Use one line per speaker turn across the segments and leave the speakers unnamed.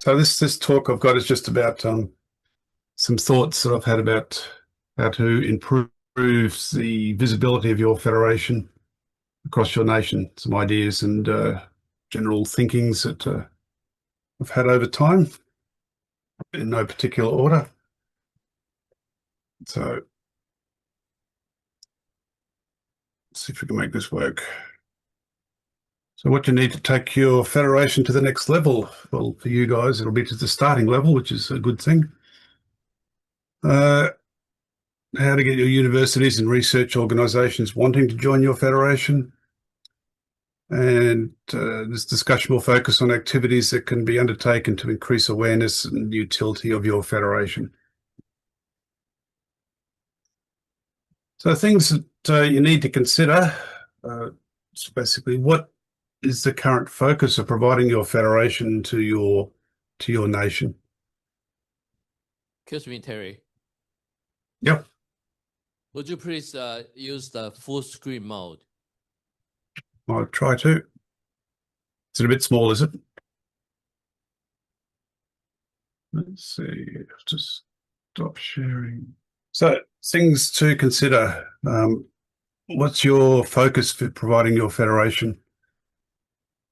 So this talk I've got is just about some thoughts that I've had about how to improve the visibility of your federation across your nation. Some ideas and general thinkings that I've had over time, in no particular order. So let's see if we can make this work. So what you need to take your federation to the next level, well, for you guys, it'll be to the starting level, which is a good thing. How to get your universities and research organisations wanting to join your federation. And this discussion will focus on activities that can be undertaken to increase awareness and utility of your federation. So things that you need to consider, so basically, what is the current focus of providing your federation to your nation?
Excuse me, Terry.
Yep.
Would you please use the full screen mode?
I'll try to. Is it a bit small, is it? Let's see, just stop sharing. So things to consider. What's your focus for providing your federation?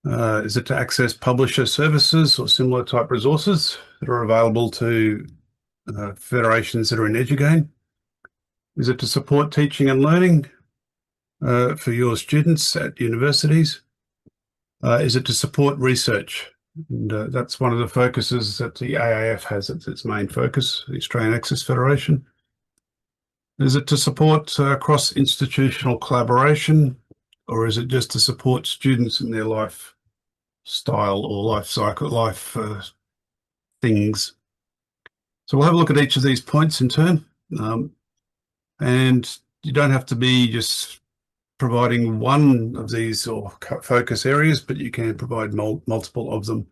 Is it to access publisher services or similar type resources that are available to federations that are in EduGain? Is it to support teaching and learning for your students at universities? Is it to support research? And that's one of the focuses that the AAF has. It's its main focus, the Australian Access Federation. Is it to support cross-institutional collaboration, or is it just to support students in their lifestyle or life cycle, things? So we'll have a look at each of these points in turn. And you don't have to be just providing one of these or focus areas, but you can provide multiple of them.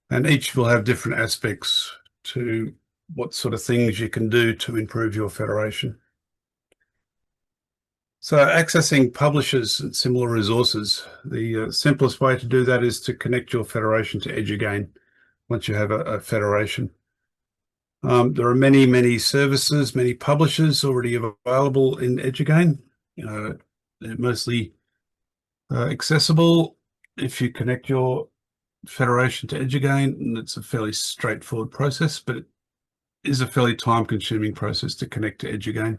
And each will have different aspects to what sort of things you can do to improve your federation. So accessing publishers and similar resources, the simplest way to do that is to connect your federation to EduGain once you have a federation. There are many services, many publishers already available in EduGain. They're mostly accessible if you connect your federation to EduGain, and it's a fairly straightforward process, but it is a fairly time-consuming process to connect to EduGain.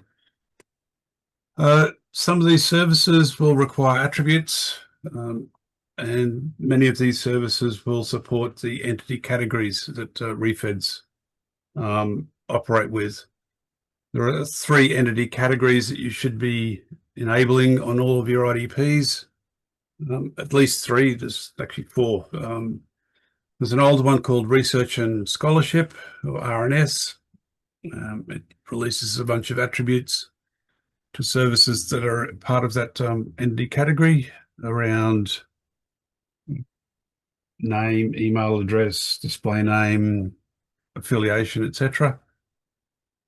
Some of these services will require attributes, and many of these services will support the entity categories that refeds operate with. There are 3 entity categories that you should be enabling on all of your IDPs. At least 3, there's actually 4. There's an older one called Research and Scholarship, or RNS. It releases a bunch of attributes to services that are part of that entity category around name, email address, display name, affiliation, etc.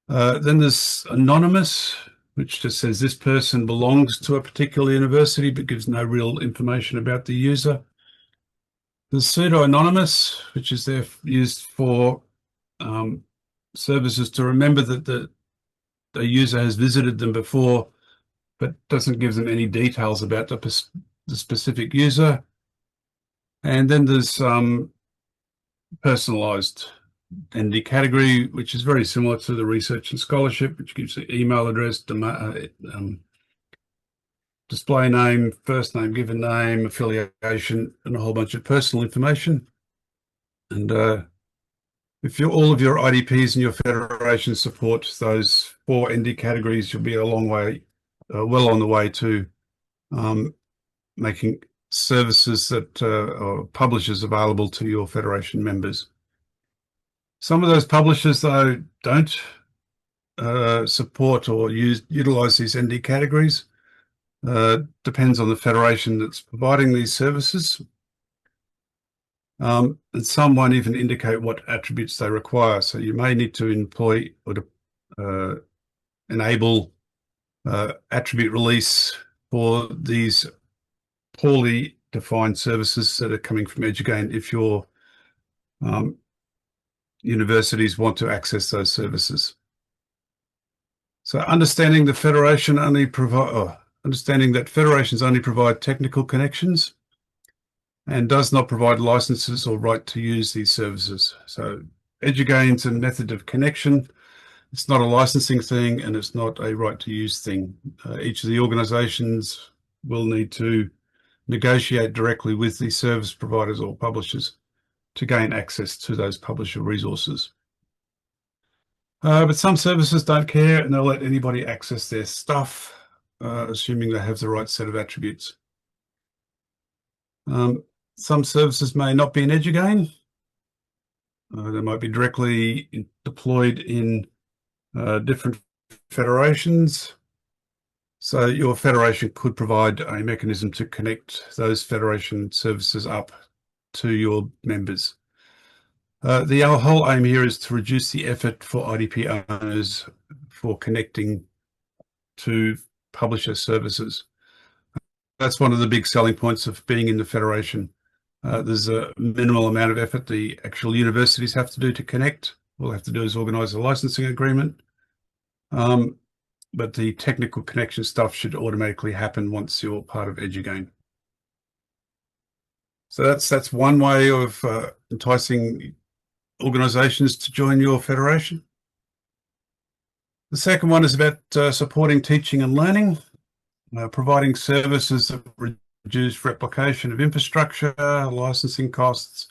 Then there's Anonymous, which just says this person belongs to a particular university but gives no real information about the user. There's Pseudo-Anonymous, which is there used for services to remember that the user has visited them before, but doesn't give them any details about the specific user. And then there's personalized entity category, which is very similar to the Research and Scholarship, which gives the email address, display name, first name, given name, affiliation, and a whole bunch of personal information. And if all of your IDPs and your federation support those 4 entity categories, you'll be a long way, well on the way to making services that or publishers available to your federation members. Some of those publishers, though, don't support or utilize these entity categories. Depends on the federation that's providing these services. And some won't even indicate what attributes they require. So you may need to employ or to enable attribute release for these poorly defined services that are coming from EduGain if your universities want to access those services. So understanding that federations only provide technical connections and does not provide licenses or right to use these services. So EduGain's a method of connection. It's not a licensing thing, and it's not a right to use thing. Each of the organizations will need to negotiate directly with the service providers or publishers to gain access to those publisher resources. But some services don't care, and they'll let anybody access their stuff, assuming they have the right set of attributes. Some services may not be in EduGain. They might be directly deployed in different federations. So your federation could provide a mechanism to connect those federation services up to your members. The whole aim here is to reduce the effort for IDP owners for connecting to publisher services. That's one of the big selling points of being in the federation. There's a minimal amount of effort the actual universities have to do to connect. All they have to do is organize a licensing agreement. But the technical connection stuff should automatically happen once you're part of EduGain. So that's one way of enticing organizations to join your federation. The second one is about supporting teaching and learning, providing services that reduce replication of infrastructure, licensing costs,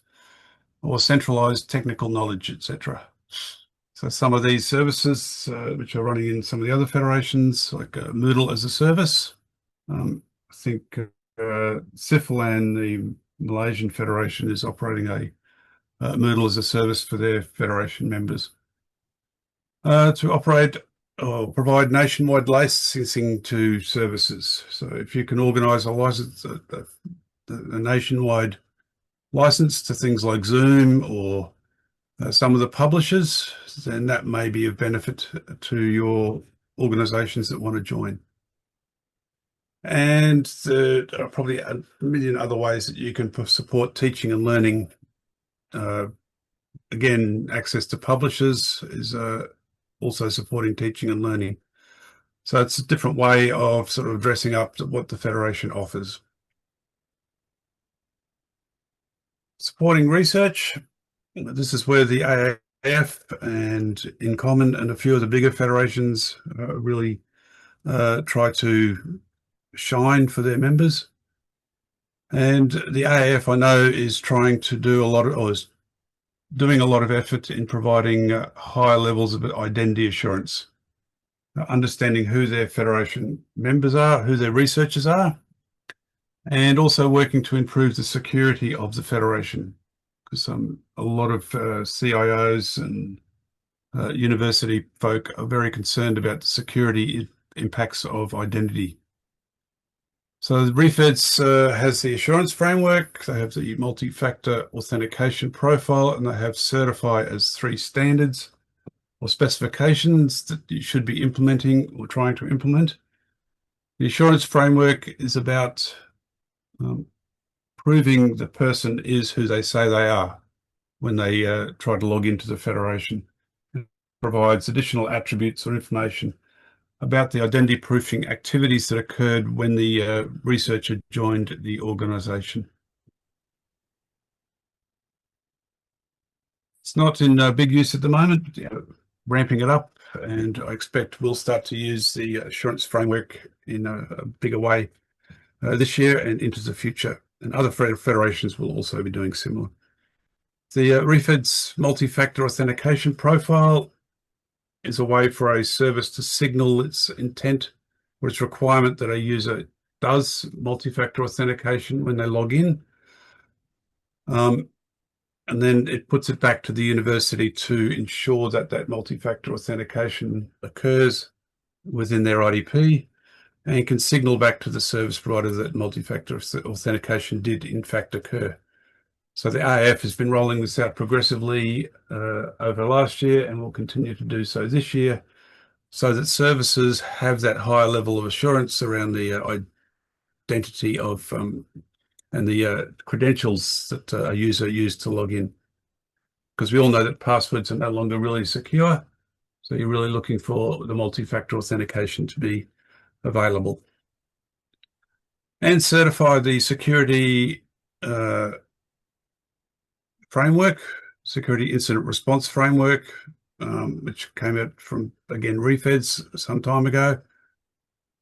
or centralized technical knowledge, etc. So some of these services, which are running in some of the other federations, like Moodle as a service. I think CIFL, the Malaysian Federation, is operating a Moodle as a service for their federation members. To operate or provide nationwide licensing to services. So if you can organise a license, a nationwide license to things like Zoom or some of the publishers, then that may be of benefit to your organisations that want to join. And there are probably a million other ways that you can support teaching and learning. Again, access to publishers is also supporting teaching and learning. So it's a different way of sort of dressing up what the Federation offers. Supporting research. This is where the AAF and In Common and a few of the bigger federations really try to shine for their members. And the AAF, I know, is trying to do a lot of, or is doing a lot of effort in providing high levels of identity assurance, understanding who their federation members are, who their researchers are, and also working to improve the security of the federation. Because a lot of CIOs and university folk are very concerned about the security impacts of identity. So the REFEDS has the assurance framework, they have the multi-factor authentication profile, and they have certify as 3 standards or specifications that you should be implementing or trying to implement. The assurance framework is about proving the person is who they say they are when they try to log into the Federation. It provides additional attributes or information about the identity proofing activities that occurred when the researcher joined the organisation. It's not in big use at the moment, ramping it up, and I expect we'll start to use the assurance framework in a bigger way this year and into the future. And other federations will also be doing similar. The REFEDS multi-factor authentication profile is a way for a service to signal its intent or its requirement that a user does multi-factor authentication when they log in. And then it puts it back to the university to ensure that that multi-factor authentication occurs within their IDP, and can signal back to the service provider that multi-factor authentication did in fact occur. So the AF has been rolling this out progressively over last year and will continue to do so this year, so that services have that higher level of assurance around the identity of and the credentials that a user used to log in. because we all know that passwords are no longer really secure. So you're really looking for the multi-factor authentication to be available. And certify the security framework, security incident response framework, which came out from, again, ReFEDS some time ago.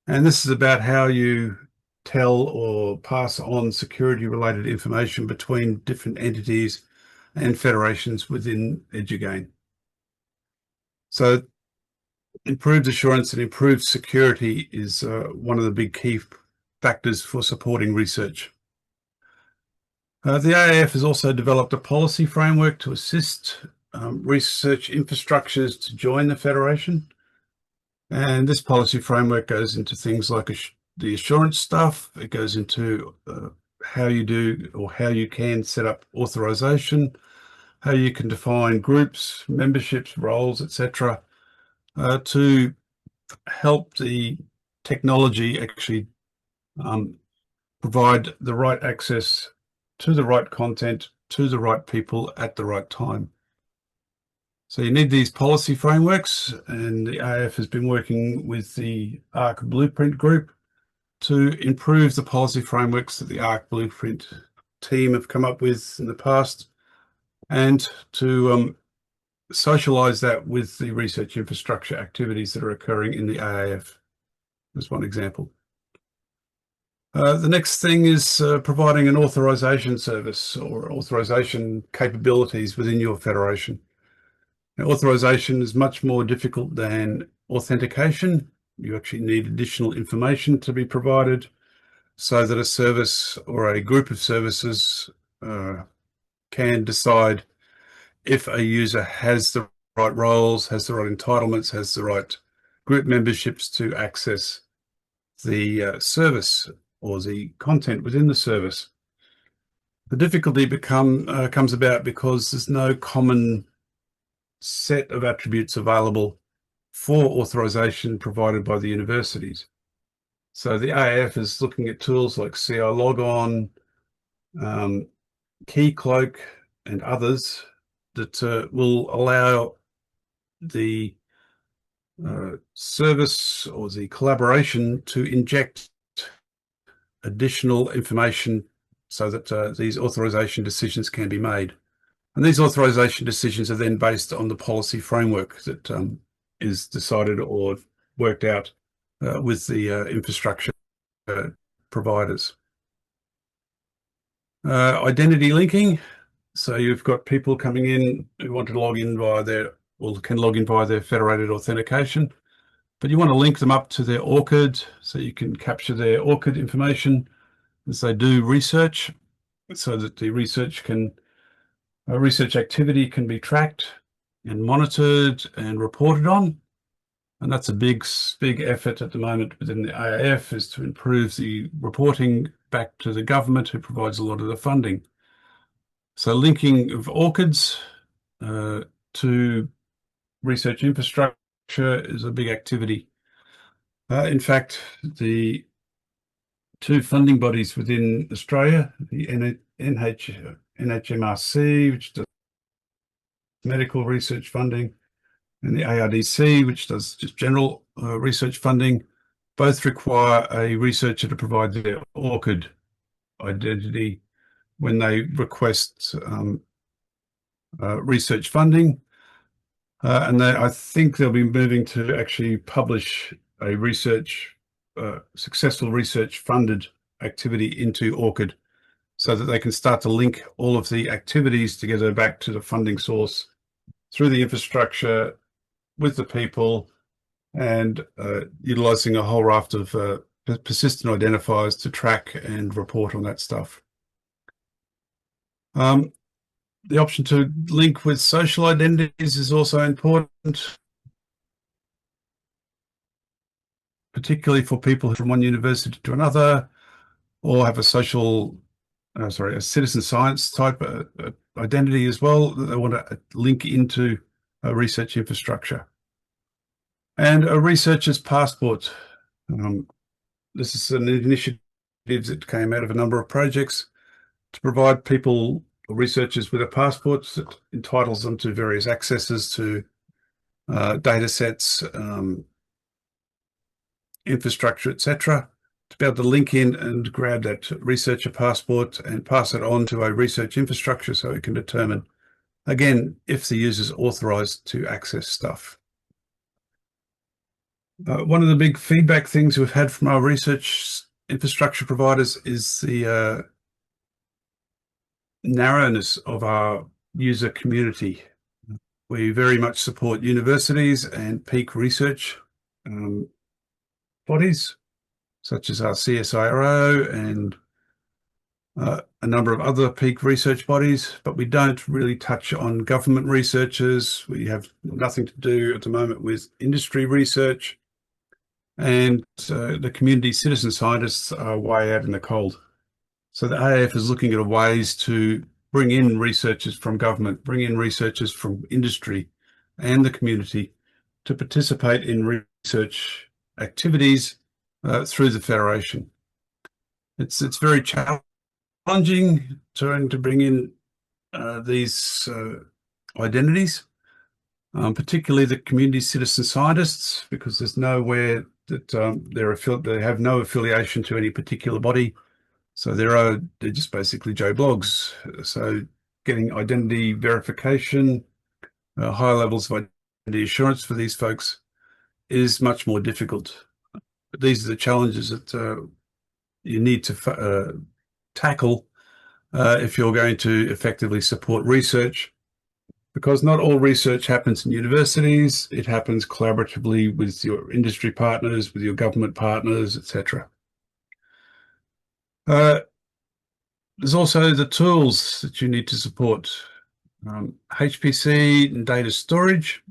And this is about how you tell or pass on security related information between different entities and federations within EDUGAIN. So improved assurance and improved security is one of the big key factors for supporting research. The IAF has also developed a policy framework to assist research infrastructures to join the federation. And this policy framework goes into things like the assurance stuff. It goes into how you do or how you can set up authorization, how you can define groups, memberships, roles, etc., to help the technology actually provide the right access to the right content to the right people at the right time. So you need these policy frameworks, and the AF has been working with the ARC Blueprint group to improve the policy frameworks that the ARC Blueprint team have come up with in the past, and to socialize that with the research infrastructure activities that are occurring in the AAF. That's one example. The next thing is providing an authorization service or authorization capabilities within your federation. Now, authorization is much more difficult than authentication. You actually need additional information to be provided so that a service or a group of services can decide if a user has the right roles, has the right entitlements, has the right group memberships to access the service or the content within the service. The difficulty comes about because there's no common set of attributes available for authorization provided by the universities. So the AAF is looking at tools like CI Logon, KeyCloak, and others that will allow the service or the collaboration to inject additional information so that these authorization decisions can be made. And these authorization decisions are then based on the policy framework that is decided or worked out with the infrastructure providers. Identity linking. So you've got people coming in who want to log in via can log in via their federated authentication, but you want to link them up to their ORCID so you can capture their ORCID information as they do research, so that the research activity can be tracked and monitored and reported on. And that's a big effort at the moment within the AAF, is to improve the reporting back to the government, who provides a lot of the funding. So linking of ORCIDs to research infrastructure is a big activity. In fact, the two funding bodies within Australia, the NHMRC, which does medical research funding, and the ARDC, which does just general research funding, both require a researcher to provide their ORCID identity when they request research funding. And I think they'll be moving to actually publish a successful research funded activity into ORCID, so that they can start to link all of the activities together back to the funding source through the infrastructure with the people, and utilizing a whole raft of persistent identifiers to track and report on that stuff. The option to link with social identities is also important, particularly for people from one university to another, or have a citizen science type identity as well that they want to link into a research infrastructure. And a researcher's passport. This is an initiative that came out of a number of projects to provide people researchers with a passport that entitles them to various accesses to data sets, infrastructure, etc., to be able to link in and grab that researcher passport and pass it on to a research infrastructure so it can determine, again, if the user is authorized to access stuff. One of the big feedback things we've had from our research infrastructure providers is the narrowness of our user community. We very much support universities and peak research bodies, such as our CSIRO and a number of other peak research bodies, but we don't really touch on government researchers. We have nothing to do at the moment with industry research, and the community citizen scientists are way out in the cold. So the AAF is looking at ways to bring in researchers from government, bring in researchers from industry and the community to participate in research activities through the Federation. It's very challenging trying to bring in these identities, particularly the community citizen scientists, because there's nowhere that they have no affiliation to any particular body. So they're just basically Joe Blogs. So getting identity verification, high levels of identity assurance for these folks is much more difficult. But these are the challenges that you need to tackle if you're going to effectively support research, because not all research happens in universities. It happens collaboratively with your industry partners, with your government partners, etc. There's also the tools that you need to support. HPC and data storage.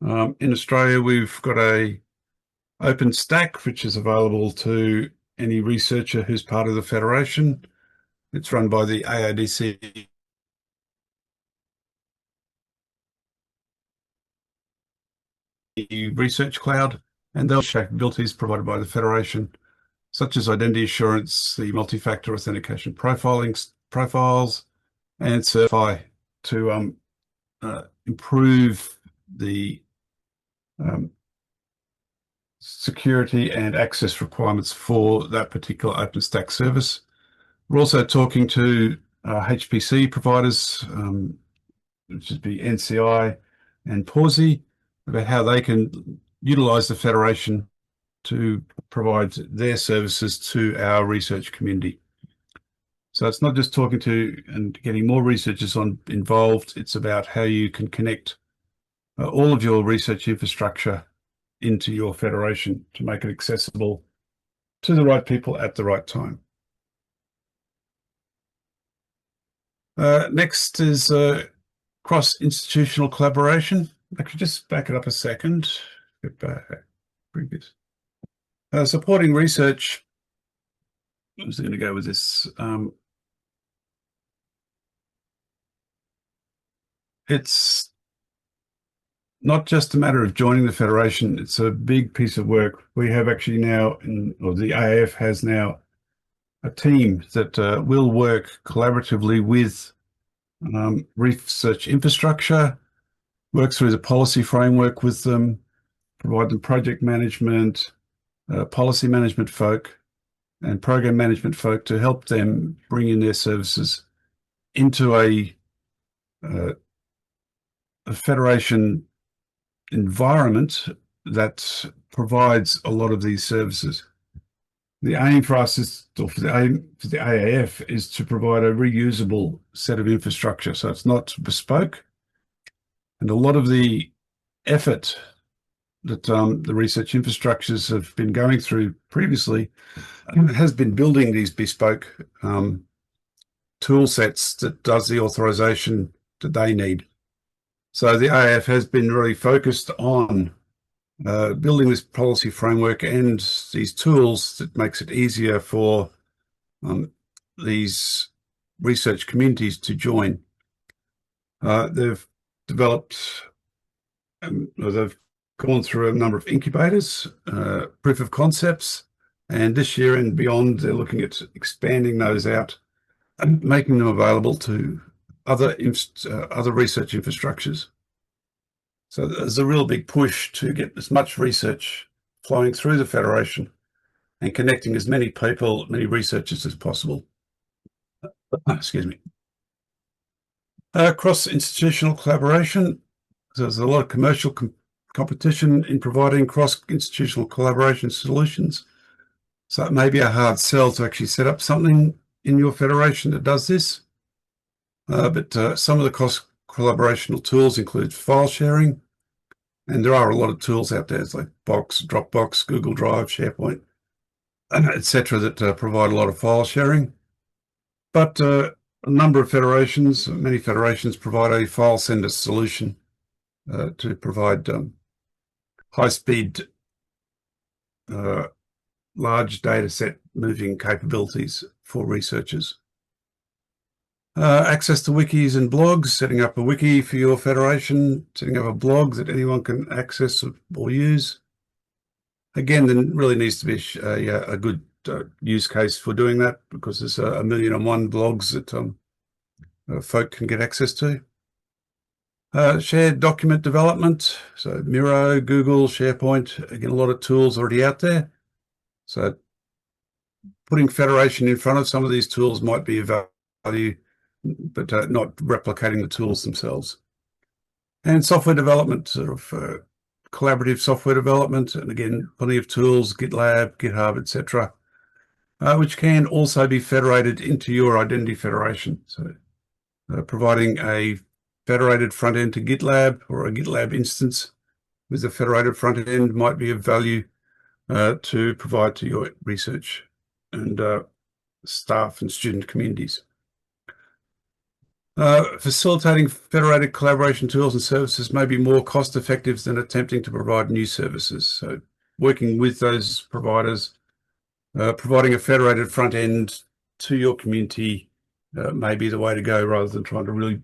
In Australia, we've got a OpenStack, which is available to any researcher who's part of the Federation. It's run by the AADC Research Cloud, and those capabilities provided by the Federation, such as identity assurance, the multi-factor authentication profiles, and certify to improve the security and access requirements for that particular OpenStack service. We're also talking to HPC providers, which would be NCI and PAWSI, about how they can utilize the Federation to provide their services to our research community. So it's not just talking to and getting more researchers involved, it's about how you can connect all of your research infrastructure into your Federation to make it accessible to the right people at the right time. Next is cross-institutional collaboration. I could just back it up a second. Get back. Previous. Supporting research. I'm just going to go with this. It's not just a matter of joining the Federation. It's a big piece of work. We have actually now, or the AAF has now, a team that will work collaboratively with research infrastructure, work through the policy framework with them, provide them project management, policy management folk, and program management folk to help them bring in their services into a Federation environment that provides a lot of these services. The aim for us is, or for the AAF, is to provide a reusable set of infrastructure. So it's not bespoke. And a lot of the effort that the research infrastructures have been going through previously has been building these bespoke tool sets that does the authorization that they need. So the AAF has been really focused on building this policy framework and these tools that makes it easier for these research communities to join. They've developed, they've gone through a number of incubators, proof of concepts, and this year and beyond, they're looking at expanding those out and making them available to other research infrastructures. So there's a real big push to get as much research flowing through the Federation and connecting as many people, many researchers as possible. Excuse me. Cross-institutional collaboration. So there's a lot of commercial competition in providing cross-institutional collaboration solutions. So it may be a hard sell to actually set up something in your federation that does this. But some of the cross-collaborational tools include file sharing, and there are a lot of tools out there, like Box, Dropbox, Google Drive, SharePoint, etc., that provide a lot of file sharing. But a number of federations, many federations, provide a file sender solution to provide high-speed, large data set moving capabilities for researchers. Access to wikis and blogs, setting up a wiki for your federation, setting up a blog that anyone can access or use. Again, there really needs to be a good use case for doing that, because there's 1,000,001 blogs that folk can get access to. Shared document development, so Miro, Google, SharePoint, again, a lot of tools already out there. So putting Federation in front of some of these tools might be of value, but not replicating the tools themselves. And software development, sort of collaborative software development, and again, plenty of tools, GitLab, GitHub, etc., which can also be federated into your identity federation. So providing a federated front end to GitLab, or a GitLab instance with a federated front end, might be of value to provide to your research and staff and student communities. Facilitating federated collaboration tools and services may be more cost effective than attempting to provide new services. So working with those providers, providing a federated front end to your community may be the way to go, rather than trying to really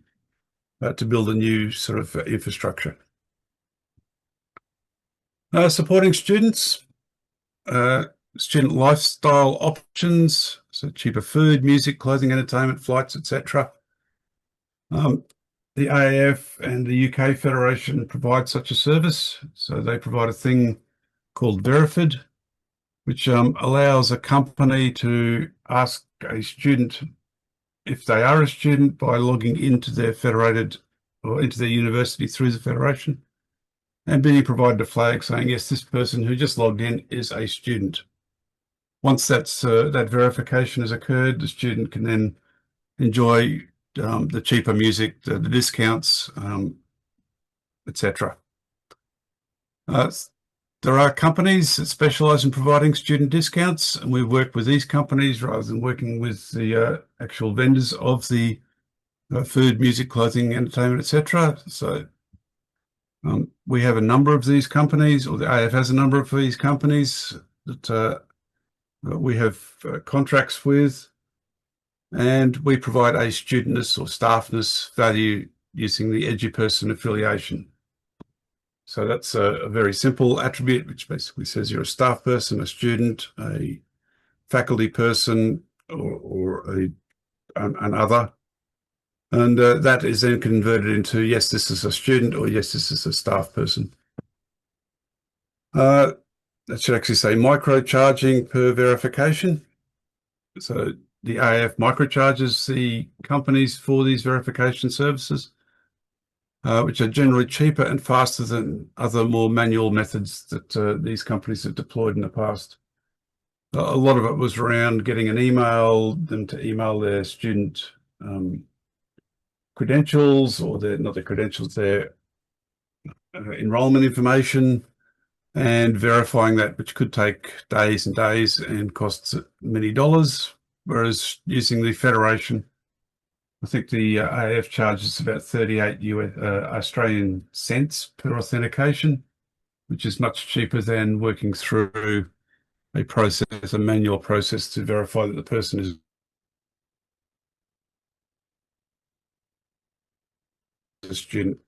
to build a new sort of infrastructure. Supporting students, student lifestyle options, so cheaper food, music, clothing, entertainment, flights, etc. The AAF and the UK Federation provide such a service. So they provide a thing called Verifid, which allows a company to ask a student if they are a student by logging into their federated or into their university through the Federation, and being provided a flag saying, yes, this person who just logged in is a student. Once that verification has occurred, the student can then enjoy the cheaper music, the discounts, etc. There are companies that specialize in providing student discounts, and we work with these companies rather than working with the actual vendors of the food, music, clothing, entertainment, etc. So we have a number of these companies, or the AF has a number of these companies that we have contracts with, and we provide a studentness or staffness value using the EduPerson affiliation. So that's a very simple attribute, which basically says you're a staff person, a student, a faculty person, or an other. And that is then converted into, yes, this is a student, or yes, this is a staff person. That should actually say microcharging per verification. So the AF microcharges the companies for these verification services, which are generally cheaper and faster than other more manual methods that these companies have deployed in the past. A lot of it was around getting an email, them to email their student credentials, or not their credentials, their enrollment information, and verifying that, which could take days and days and costs many dollars. Whereas using the Federation, I think the AF charges about 38 Australian cents per authentication, which is much cheaper than working through a manual process to verify that the person is a student.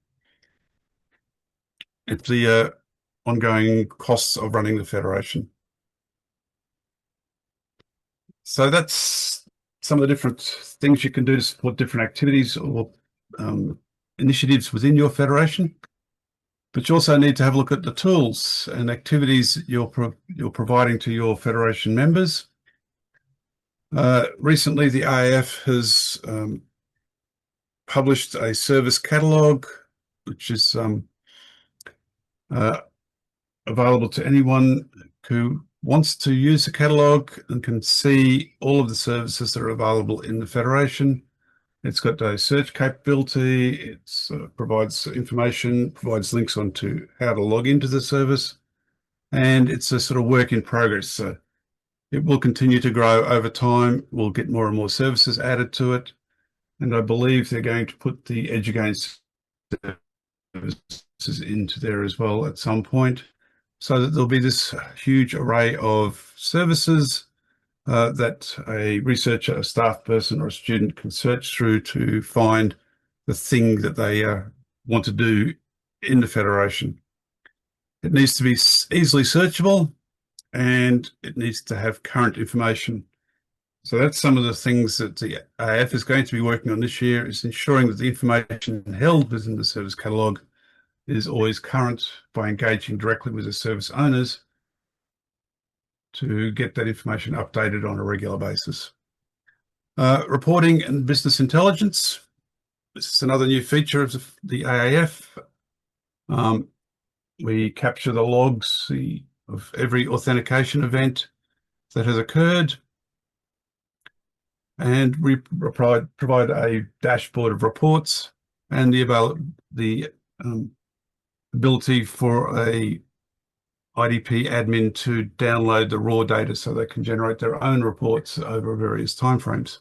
It's the ongoing costs of running the Federation. So that's some of the different things you can do to support different activities or initiatives within your federation. But you also need to have a look at the tools and activities you're providing to your federation members. Recently, the IAF has published a service catalogue, which is available to anyone who wants to use the catalogue and can see all of the services that are available in the federation. It's got a search capability. It provides information, provides links onto how to log into the service, and it's a sort of work in progress. So it will continue to grow over time. We'll get more and more services added to it, and I believe they're going to put the EduGain services into there as well at some point, so that there'll be this huge array of services that a researcher, a staff person, or a student can search through to find the thing that they want to do in the federation. It needs to be easily searchable, and it needs to have current information. So that's some of the things that the AF is going to be working on this year, is ensuring that the information held within the service catalogue is always current by engaging directly with the service owners to get that information updated on a regular basis. Reporting and business intelligence. This is another new feature of the AAF. We capture the logs of every authentication event that has occurred, and we provide a dashboard of reports and the ability for a IDP admin to download the raw data so they can generate their own reports over various timeframes.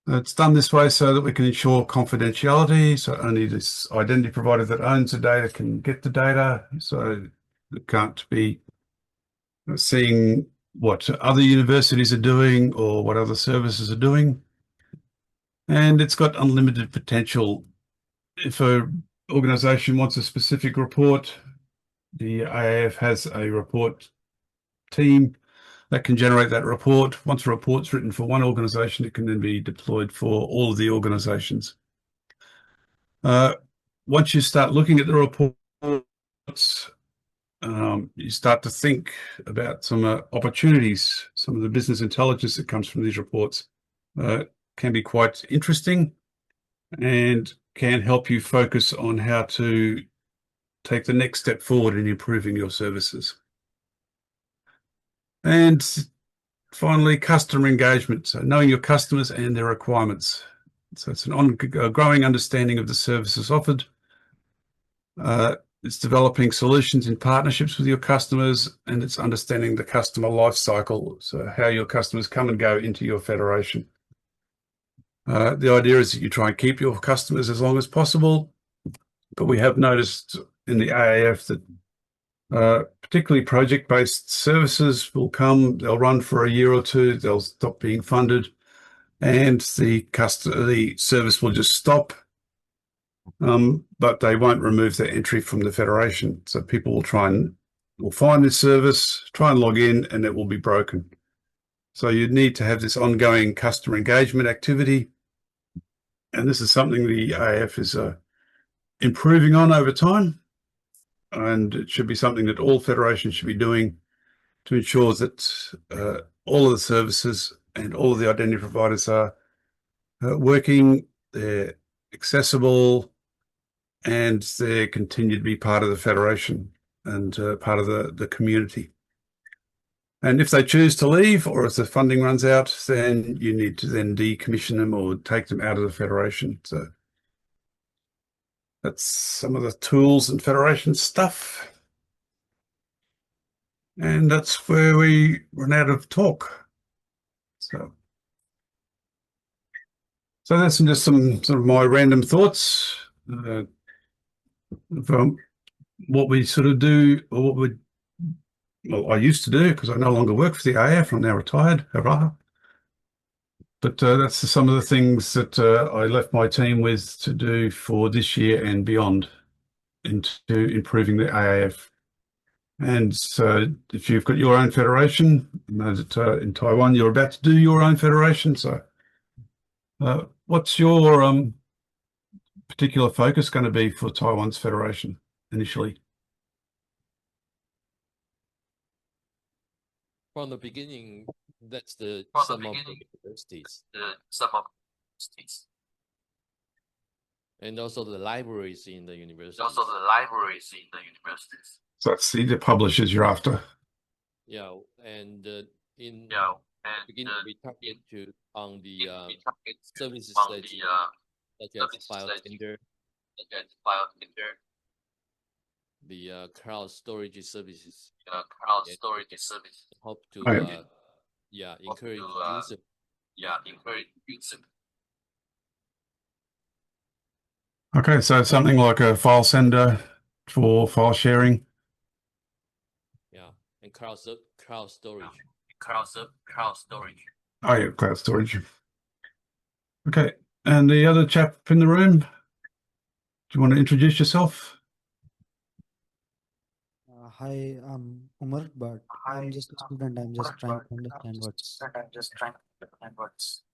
It's done this way so that we can ensure confidentiality, so only this identity provider that owns the data can get the data, so it can't be seeing what other universities are doing or what other services are doing. And it's got unlimited potential. If an organization wants a specific report, the IAF has a report team that can generate that report. Once a report's written for one organization, it can then be deployed for all of the organizations. Once you start looking at the reports, you start to think about some opportunities. Some of the business intelligence that comes from these reports can be quite interesting and can help you focus on how to take the next step forward in improving your services. And finally, customer engagement. So knowing your customers and their requirements. So it's an ongoing understanding of the services offered. It's developing solutions in partnerships with your customers, and it's understanding the customer life cycle, so how your customers come and go into your federation. The idea is that you try and keep your customers as long as possible, but we have noticed in the AAF that particularly project-based services will come, they'll run for a year or two, they'll stop being funded, and the service will just stop, but they won't remove their entry from the federation. So people will find this service, try and log in, and it will be broken. So you need to have this ongoing customer engagement activity, and this is something the AAF is improving on over time. And it should be something that all federations should be doing to ensure that all of the services and all of the identity providers are working, they're accessible, and they continue to be part of the federation and part of the community. And if they choose to leave, or if the funding runs out, then you need to then decommission them or take them out of the federation. So that's some of the tools and federation stuff. And that's where we run out of talk. So that's just some sort of my random thoughts from what we sort of do, or well, I used to do, because I no longer work for the AF. I'm now retired. Hurrah. But that's some of the things that I left my team with to do for this year and beyond into improving the AAF. And so if you've got your own federation, you know that in Taiwan, you're about to do your own federation. So what's your particular focus going to be for Taiwan's federation initially?
From the beginning, that's the some of the universities. And also the libraries in the universities.
So that's the publishers you're after.
Yeah, and in beginning we target to on the services that such as file tender, the cloud storage services. Hope to encourage users.
Okay, so something like a file sender for file sharing.
Yeah, and cloud storage.
Oh yeah, cloud storage. Okay, and the other chap in the room, do you want to introduce yourself?
Hi, I'm Umar, but I'm just a student. I'm just trying to understand what's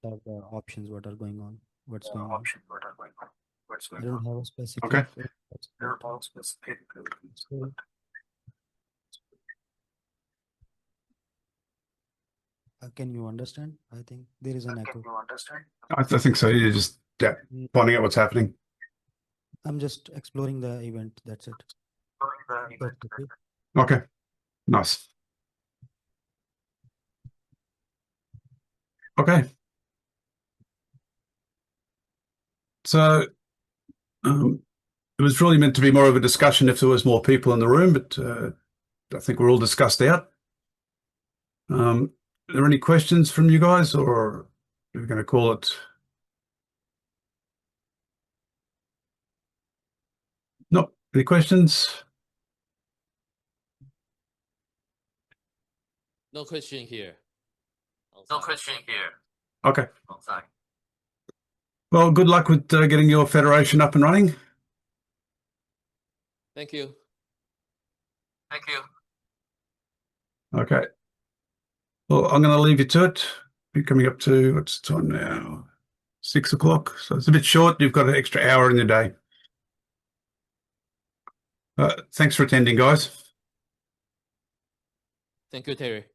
the options, what are going on, what's going on. I don't have a specific.
Okay.
Can you understand? I think there is an echo.
I think so. You're just finding out what's happening.
I'm just exploring the event. That's it. That's okay.
Okay, nice. Okay. So it was really meant to be more of a discussion if there was more people in the room, but I think we're all discussed out. Are there any questions from you guys, or are we going to call it? Nope. Any questions?
No question here.
Okay. Well, good luck with getting your federation up and running.
Thank you.
Okay. Well, I'm going to leave you to it. We're coming up to, what's the time now? 6 o'clock. So it's a bit short. You've got an extra hour in your day. Thanks for attending, guys.
Thank you, Terry.